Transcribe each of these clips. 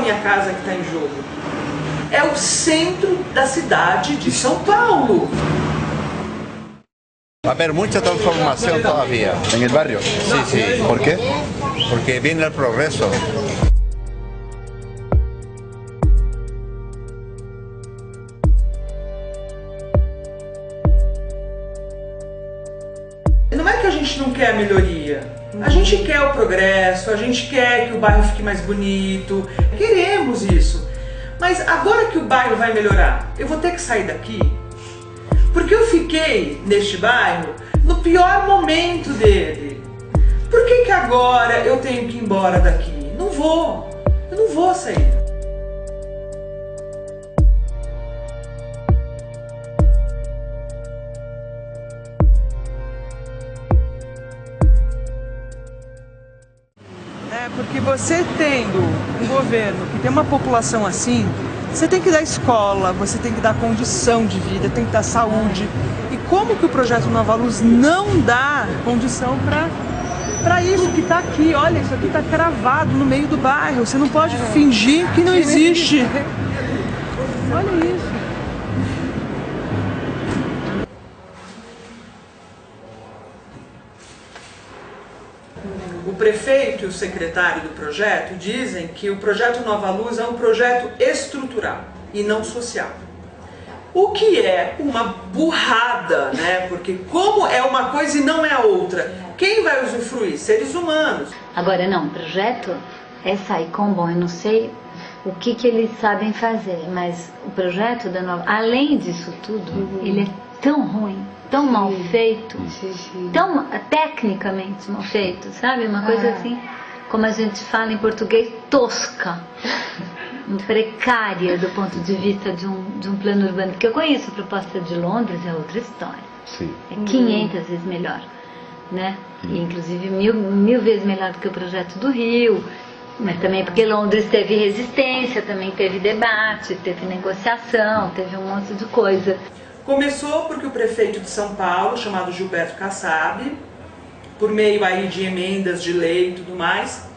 Minha Casa que está em jogo. É o centro da cidade de São Paulo. Va a haber mucha transformación todavía. ¿En el barrio? Sí, sí. ¿Por qué? Porque viene el progreso. Não é que a gente não quer a melhoria. A gente quer o progresso, a gente quer que o bairro fique mais bonito. Queremos isso. Mas agora que o bairro vai melhorar, eu vou ter que sair daqui? Porque eu fiquei neste bairro no pior momento dele. Por que agora eu tenho que ir embora daqui? Não vou. Eu não vou sair. Porque você tendo um governo que tem uma população assim, você tem que dar escola, você tem que dar condição de vida, tem que dar saúde. E como que o projeto Nova Luz não dá condição para isso que está aqui? Olha, isso aqui está cravado no meio do bairro. Você não pode fingir que não existe. Olha isso. O prefeito e o secretário do projeto dizem que o projeto Nova Luz é um projeto estrutural e não social. O que é uma burrada, né? Porque como é uma coisa e não é a outra, quem vai usufruir? Seres humanos. Agora não, o projeto é Saicom, bom, eu não sei o que eles sabem fazer, mas o projeto da Nova, além disso tudo, ele é tão ruim, tão mal feito, tão tecnicamente mal feito, sabe? Uma coisa assim, como a gente fala em português, tosca, precária do ponto de vista de um plano urbano. Porque eu conheço a proposta de Londres, é outra história. Sim. É 500 vezes melhor, né? E, inclusive mil vezes melhor do que o projeto do Rio. Mas também porque Londres teve resistência, também teve debate, teve negociação, teve um monte de coisa. Começou porque o prefeito de São Paulo, chamado Gilberto Kassab, por meio aí de emendas de lei e tudo mais,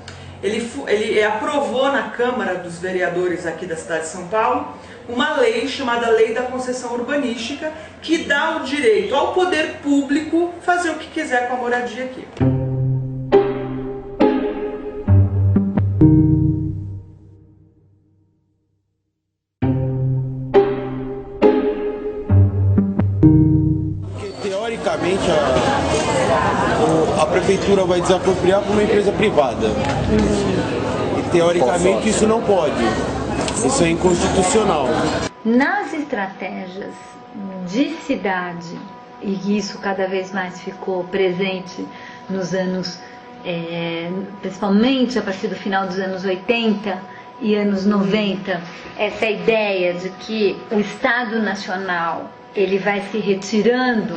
ele aprovou na Câmara dos Vereadores aqui da cidade de São Paulo uma lei chamada Lei da Concessão Urbanística, que dá o direito ao poder público fazer o que quiser com a moradia aqui. Teoricamente, a prefeitura vai desapropriar para uma empresa privada. E teoricamente isso não pode. Isso é inconstitucional. Nas estratégias de cidade, e isso cada vez mais ficou presente nos anos, principalmente a partir do final dos anos 80 e anos 90, essa ideia de que o Estado Nacional ele vai se retirando,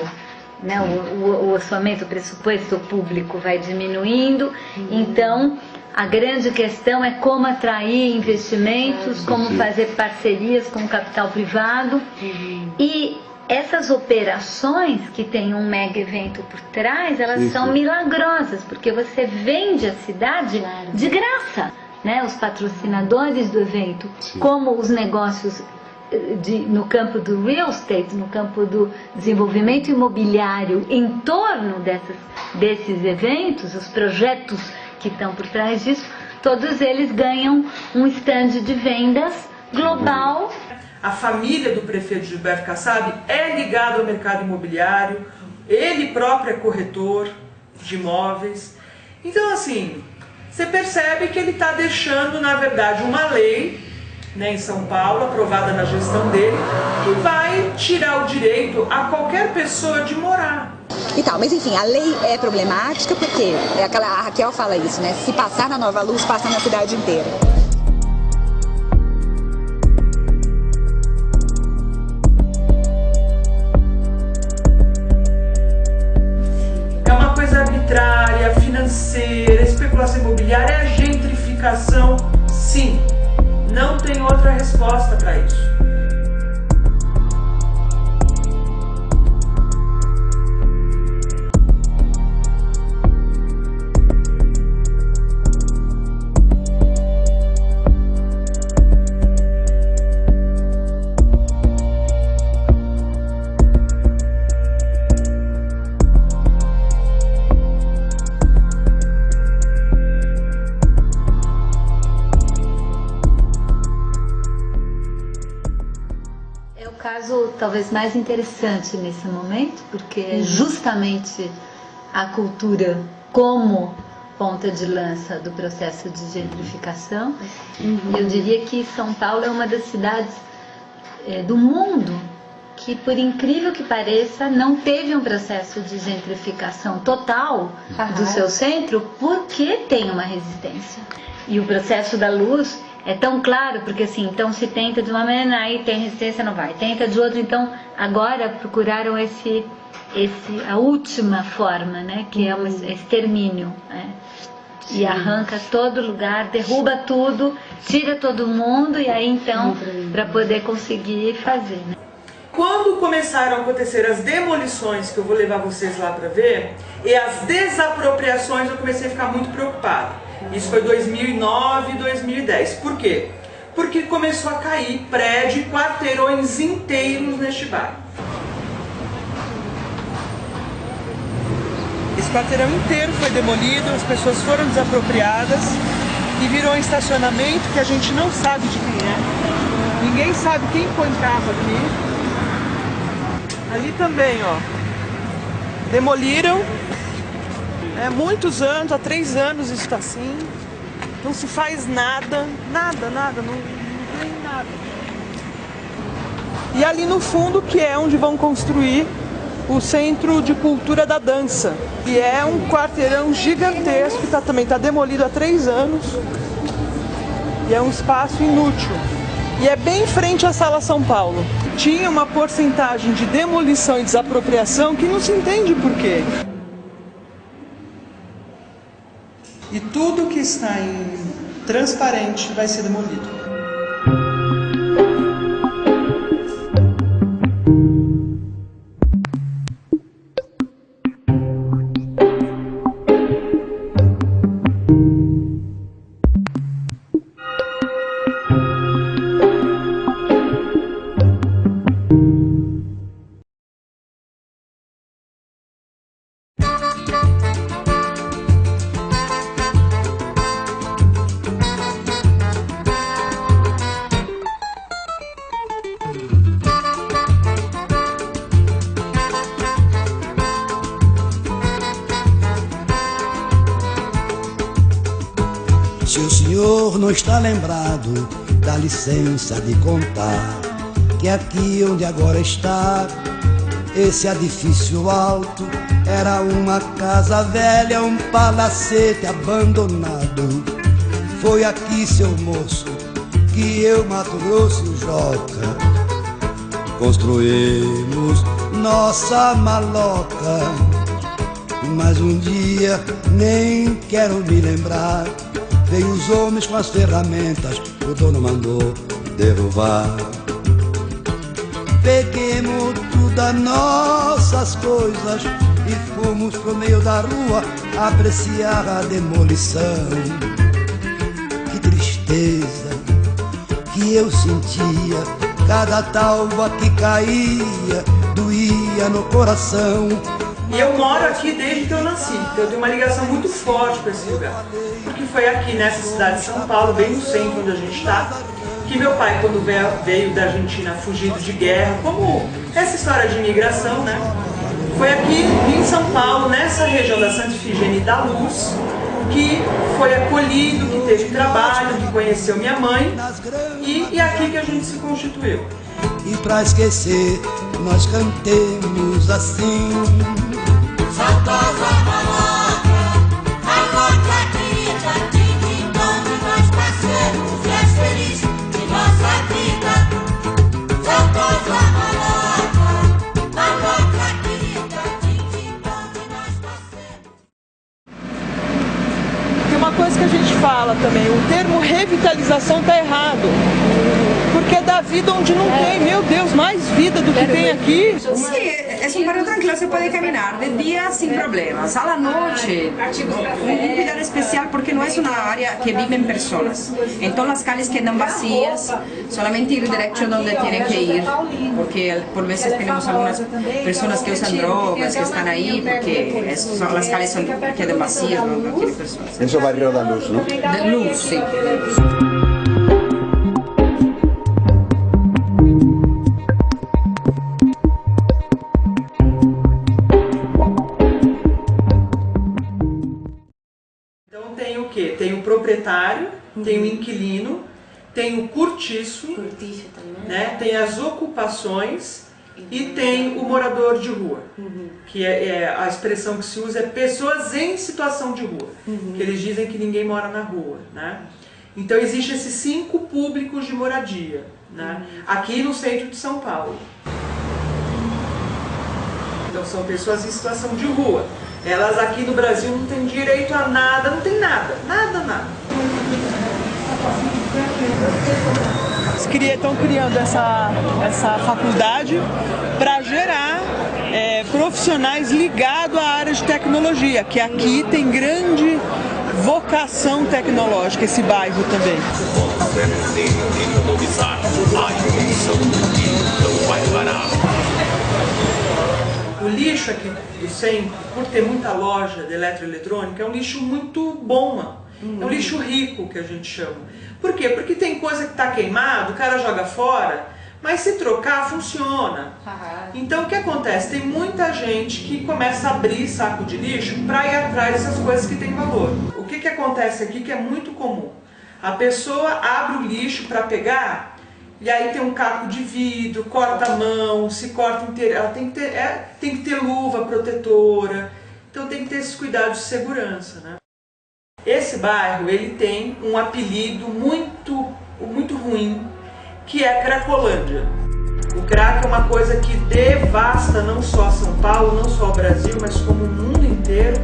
né, o orçamento, o pressuposto público vai diminuindo, então a grande questão é como atrair investimentos, como fazer parcerias com o capital privado, e essas operações que tem um mega evento por trás, elas são milagrosas, porque você vende a cidade de graça, né? Os patrocinadores do evento, como os negócios no campo do real estate, no campo do desenvolvimento imobiliário em torno desses eventos, os projetos que estão por trás disso, todos eles ganham um stand de vendas global. A família do prefeito Gilberto Kassab é ligada ao mercado imobiliário, ele próprio é corretor de imóveis. Então, assim, você percebe que ele está deixando, na verdade, uma lei, né, em São Paulo, aprovada na gestão dele, que vai tirar o direito a qualquer pessoa de morar. E tal, mas enfim, a lei é problemática porque, a Raquel fala isso, né? Se passar na Nova Luz, passa na cidade inteira. É uma coisa arbitrária, financeira, especulação imobiliária, é a gentrificação, sim. Não tem outra resposta para isso. talvez mais interessante nesse momento, porque é justamente a cultura como ponta de lança do processo de gentrificação. Eu diria que São Paulo é uma das cidades do mundo que, por incrível que pareça, não teve um processo de gentrificação total do seu centro, porque tem uma resistência. E o processo da luz é tão claro, porque assim, então se tenta de uma maneira, aí tem resistência, não vai, tenta de outra, então agora procuraram a última forma, né, que é o extermínio, né? E arranca todo lugar, derruba tudo, tira todo mundo, e aí então, para poder conseguir fazer, né? Quando começaram a acontecer as demolições, que eu vou levar vocês lá para ver, e as desapropriações, eu comecei a ficar muito preocupada. Isso foi 2009 e 2010. Por quê? Porque começou a cair prédio e quarteirões inteiros neste bairro. Esse quarteirão inteiro foi demolido, as pessoas foram desapropriadas e virou um estacionamento que a gente não sabe de quem é. Ninguém sabe quem põe carro aqui. Ali também, ó, demoliram, muitos anos, há 3 anos isso está assim, não se faz nada, não tem nada. E ali no fundo que é onde vão construir o Centro de Cultura da Dança, que é um quarteirão gigantesco, que também está demolido há 3 anos, e é um espaço inútil. E é bem em frente à Sala São Paulo. Tinha uma porcentagem de demolição e desapropriação que não se entende por quê. E tudo que está em transparente vai ser demolido. Se o senhor não está lembrado, dá licença de contar que aqui onde agora está, esse edifício alto, era uma casa velha, um palacete abandonado. Foi aqui, seu moço, que eu, Mato Grosso e o Joca construímos nossa maloca. Mas um dia, nem quero me lembrar, veio os homens com as ferramentas, o dono mandou derrubar. Peguemos todas nossas coisas e fomos pro meio da rua apreciar a demolição. Que tristeza que eu sentia, cada talva que caía doía no coração. E eu moro aqui desde que eu nasci, então eu tenho uma ligação muito forte com esse lugar. Porque foi aqui nessa cidade de São Paulo, bem no centro onde a gente está, que meu pai, quando veio da Argentina fugido de guerra, como essa história de imigração, né? Foi aqui em São Paulo, nessa região da Santa Ifigênia e da Luz, que foi acolhido, que teve trabalho, que conheceu minha mãe, e é aqui que a gente se constituiu. E pra esquecer, nós cantemos assim. Saudosa maloca, maloca querida, tim bom de nós parceiros, e és feliz de nossa vida. Saudosa maloca, maloca querida, tim bom de nós parceiros. Tem uma coisa que a gente fala também, o termo revitalização está errado. Porque dá vida onde não tem, meu Deus, mais vida do que tem aqui. Sí, es un barrio tranquilo, se puede caminar de día sin problemas, a la noche un cuidado especial porque no es una área que viven personas, entonces las calles quedan vacías, solamente ir derecho donde tienen que ir, porque por veces tenemos algunas personas que usan drogas, que están ahí, porque las calles quedan vacías, no tienen personas. Eso barrio da Luz, ¿no? De luz, sí. proprietário, tem o inquilino, tem o cortiço, né? Tem as ocupações e tem o morador de rua, que a expressão que se usa é pessoas em situação de rua, que eles dizem que ninguém mora na rua, né? Então existem esses 5 públicos de moradia, né? Aqui no centro de São Paulo. Então são pessoas em situação de rua. Elas aqui no Brasil não têm direito a nada, não tem nada, nada. Estão criando essa faculdade para gerar profissionais ligados à área de tecnologia, que aqui tem grande vocação tecnológica, esse bairro também. O lixo aqui do centro, por ter muita loja de eletroeletrônica, é um lixo muito bom. É um lixo rico, que a gente chama. Por quê? Porque tem coisa que está queimada, o cara joga fora, mas se trocar, funciona. Então o que acontece? Tem muita gente que começa a abrir saco de lixo para ir atrás dessas coisas que têm valor. O que acontece aqui que é muito comum? A pessoa abre o lixo para pegar, e aí tem um caco de vidro, corta a mão, se corta inteira. Ela tem que ter luva protetora, então tem que ter esses cuidados de segurança, né? Esse bairro, ele tem um apelido muito ruim, que é Cracolândia. O crack é uma coisa que devasta não só São Paulo, não só o Brasil, mas como o mundo inteiro.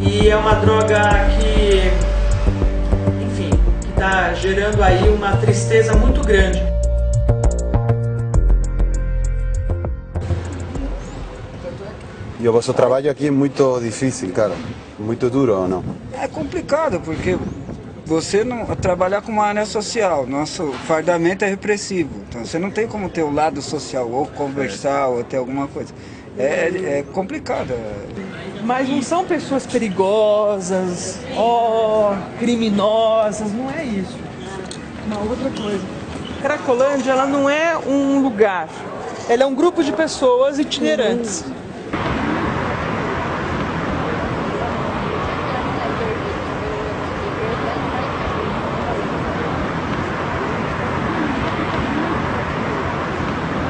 E é uma droga que, enfim, que está gerando aí uma tristeza muito grande. E o vosso trabalho aqui é muito difícil, cara. Muito duro, ou não? É complicado, porque você não trabalhar com uma área social, nosso fardamento é repressivo. Então você não tem como ter o lado social, ou conversar, ou ter alguma coisa. É complicado. Mas não são pessoas perigosas, criminosas, não é isso. Uma outra coisa. Cracolândia, ela não é um lugar, ela é um grupo de pessoas itinerantes.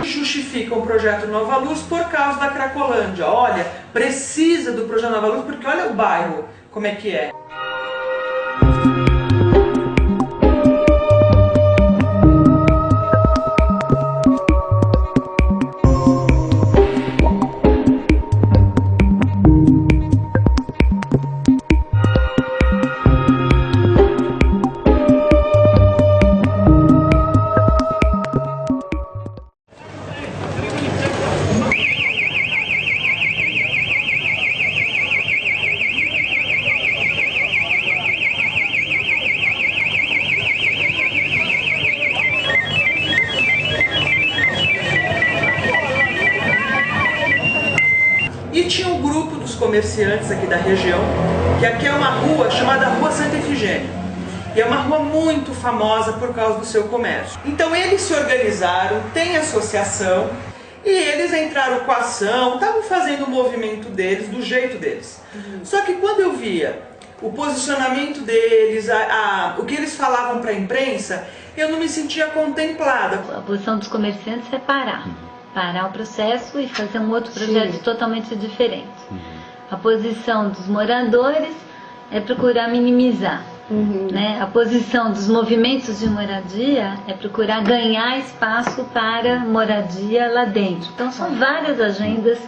Justifica o projeto Nova Luz por causa da Cracolândia. Olha, precisa do projeto Nova Luz porque olha o bairro, como é que é. E tinha um grupo dos comerciantes aqui da região, que aqui é uma rua chamada Rua Santa Efigênia. E é uma rua muito famosa por causa do seu comércio. Então eles se organizaram, tem associação, e eles entraram com a ação, estavam fazendo o movimento deles, do jeito deles. Só que quando eu via o posicionamento deles, o que eles falavam para a imprensa, eu não me sentia contemplada. A posição dos comerciantes é parar o processo e fazer um outro projeto totalmente diferente. A posição dos moradores é procurar minimizar. Né? A posição dos movimentos de moradia é procurar ganhar espaço para moradia lá dentro. Então são várias agendas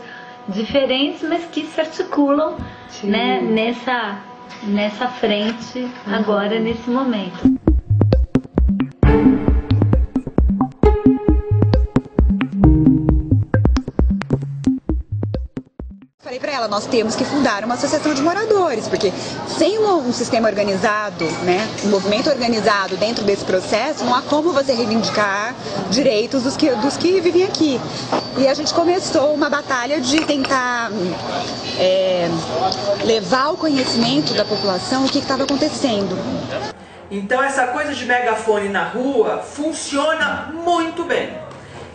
diferentes, mas que se articulam, né, nessa frente agora, nesse momento. Falei para ela, nós temos que fundar uma associação de moradores, porque sem um sistema organizado, né, um movimento organizado dentro desse processo, não há como você reivindicar direitos dos que vivem aqui. E a gente começou uma batalha de tentar levar ao conhecimento da população o que estava acontecendo. Então essa coisa de megafone na rua funciona muito bem.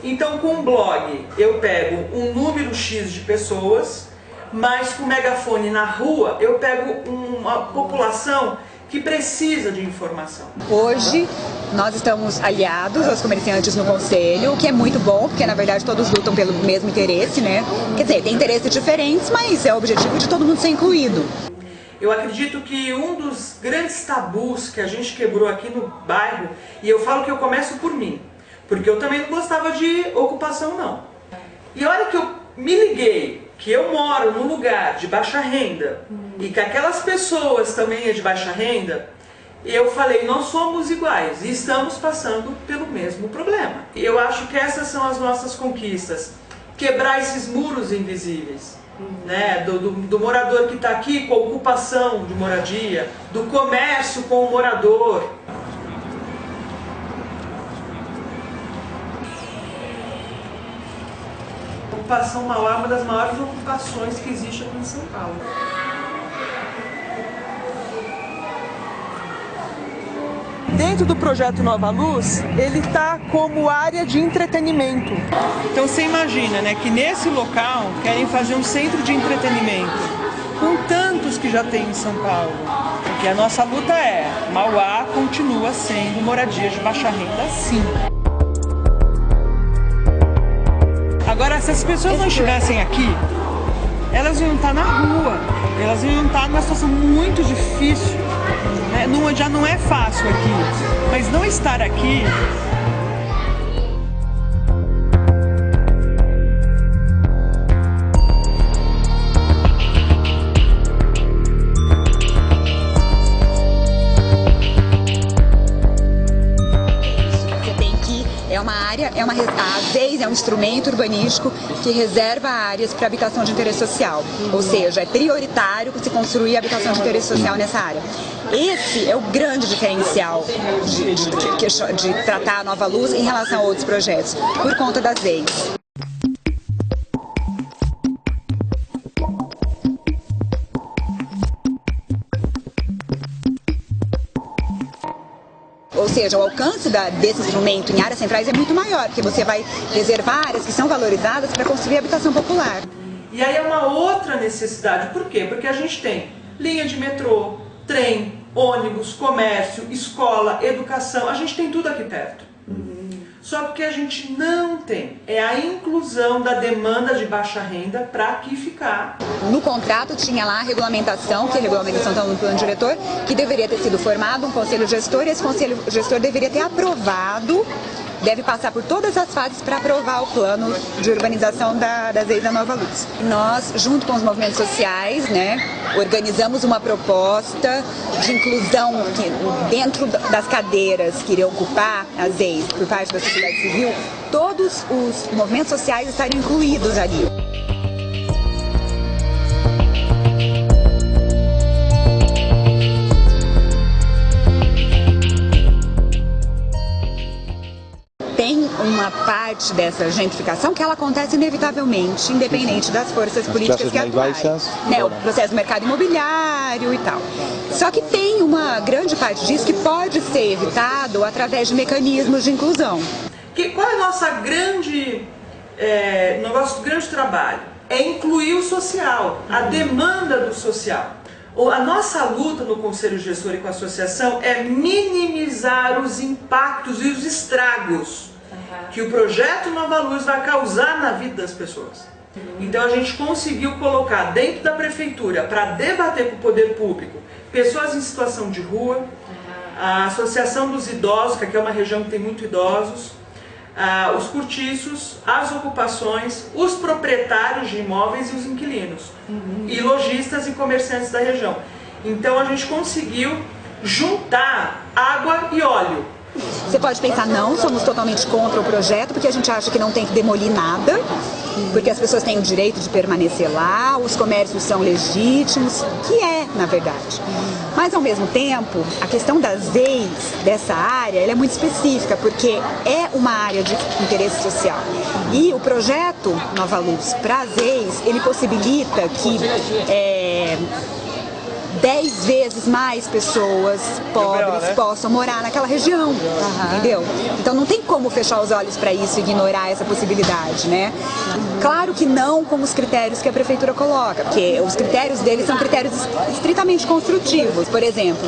Então com um blog eu pego um número X de pessoas, mas com megafone na rua eu pego uma população que precisa de informação. Hoje nós estamos aliados aos comerciantes no Conselho, o que é muito bom, porque na verdade todos lutam pelo mesmo interesse, né? Quer dizer, tem interesses diferentes, mas é o objetivo de todo mundo ser incluído. Eu acredito que um dos grandes tabus que a gente quebrou aqui no bairro, e eu falo que eu começo por mim, porque eu também não gostava de ocupação não. E a hora que eu me liguei que eu moro num lugar de baixa renda e que aquelas pessoas também é de baixa renda, eu falei, nós somos iguais e estamos passando pelo mesmo problema. E eu acho que essas são as nossas conquistas, quebrar esses muros invisíveis. Né, do morador que está aqui com a ocupação de moradia, do comércio com o morador. A ocupação Mauá é uma das maiores ocupações que existe aqui em São Paulo. Dentro do projeto Nova Luz, ele está como área de entretenimento. Então você imagina, né, que nesse local querem fazer um centro de entretenimento, com tantos que já tem em São Paulo. Porque a nossa luta é, Mauá continua sendo moradia de baixa renda, sim. Agora, se as pessoas não estivessem aqui, elas iam estar na rua, elas iam estar numa situação muito difícil. Já não é fácil aqui, mas não estar aqui a AZEIS é um instrumento urbanístico que reserva áreas para habitação de interesse social, ou seja, é prioritário se construir habitação de interesse social nessa área. Esse é o grande diferencial de tratar a Nova Luz em relação a outros projetos, por conta das AZEIS. Ou seja, o alcance desse instrumento em áreas centrais é muito maior, porque você vai reservar áreas que são valorizadas para construir habitação popular. E aí é uma outra necessidade. Por quê? Porque a gente tem linha de metrô, trem, ônibus, comércio, escola, educação, a gente tem tudo aqui perto. Só que o que a gente não tem é a inclusão da demanda de baixa renda para aqui ficar. No contrato tinha lá a regulamentação, que a regulamentação está no plano diretor, que deveria ter sido formado um conselho gestor, e esse conselho gestor deveria ter aprovado, deve passar por todas as fases para aprovar o plano de urbanização das AZEIS da Nova Luz. Nós, junto com os movimentos sociais, né, organizamos uma proposta de inclusão que, dentro das cadeiras que iriam ocupar as AZEIS por parte da sociedade civil, todos os movimentos sociais estariam incluídos ali. Uma parte dessa gentrificação que ela acontece inevitavelmente, independente das forças políticas que atuarem, né, o processo do mercado imobiliário e tal. Só que tem uma grande parte disso que pode ser evitado através de mecanismos de inclusão. Qual é o nosso grande trabalho? É incluir o social, a demanda do social. A nossa luta no Conselho Gestor e com a associação é minimizar os impactos e os estragos que o projeto Nova Luz vai causar na vida das pessoas. Então a gente conseguiu colocar dentro da prefeitura, para debater com o poder público, pessoas em situação de rua, a Associação dos Idosos, que aqui é uma região que tem muito idosos, os cortiços, as ocupações, os proprietários de imóveis e os inquilinos, e lojistas e comerciantes da região. Então a gente conseguiu juntar água e óleo. Você pode pensar, não, somos totalmente contra o projeto, porque a gente acha que não tem que demolir nada, porque as pessoas têm o direito de permanecer lá, os comércios são legítimos, que é, na verdade. Mas, ao mesmo tempo, a questão das AZEIS, dessa área, ela é muito específica, porque é uma área de interesse social. E o projeto Nova Luz para as AZEIS, ele possibilita que 10 vezes mais pessoas pobres possam morar naquela região, entendeu? Então não tem como fechar os olhos para isso e ignorar essa possibilidade, né? Claro que não com os critérios que a prefeitura coloca, porque os critérios deles são critérios estritamente construtivos. Por exemplo,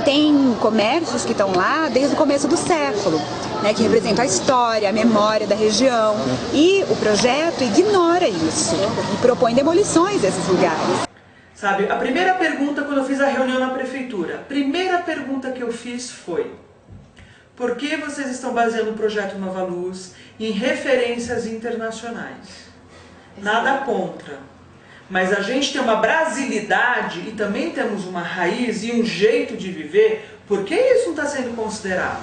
Tem comércios que estão lá desde o começo do século, né, que representam a história, a memória da região. E o projeto ignora isso e propõe demolições desses lugares. Sabe, a primeira pergunta quando eu fiz a reunião na prefeitura, a primeira pergunta que eu fiz foi: por que vocês estão baseando o projeto Nova Luz em referências internacionais? Nada contra, mas a gente tem uma brasilidade e também temos uma raiz e um jeito de viver, por que isso não está sendo considerado?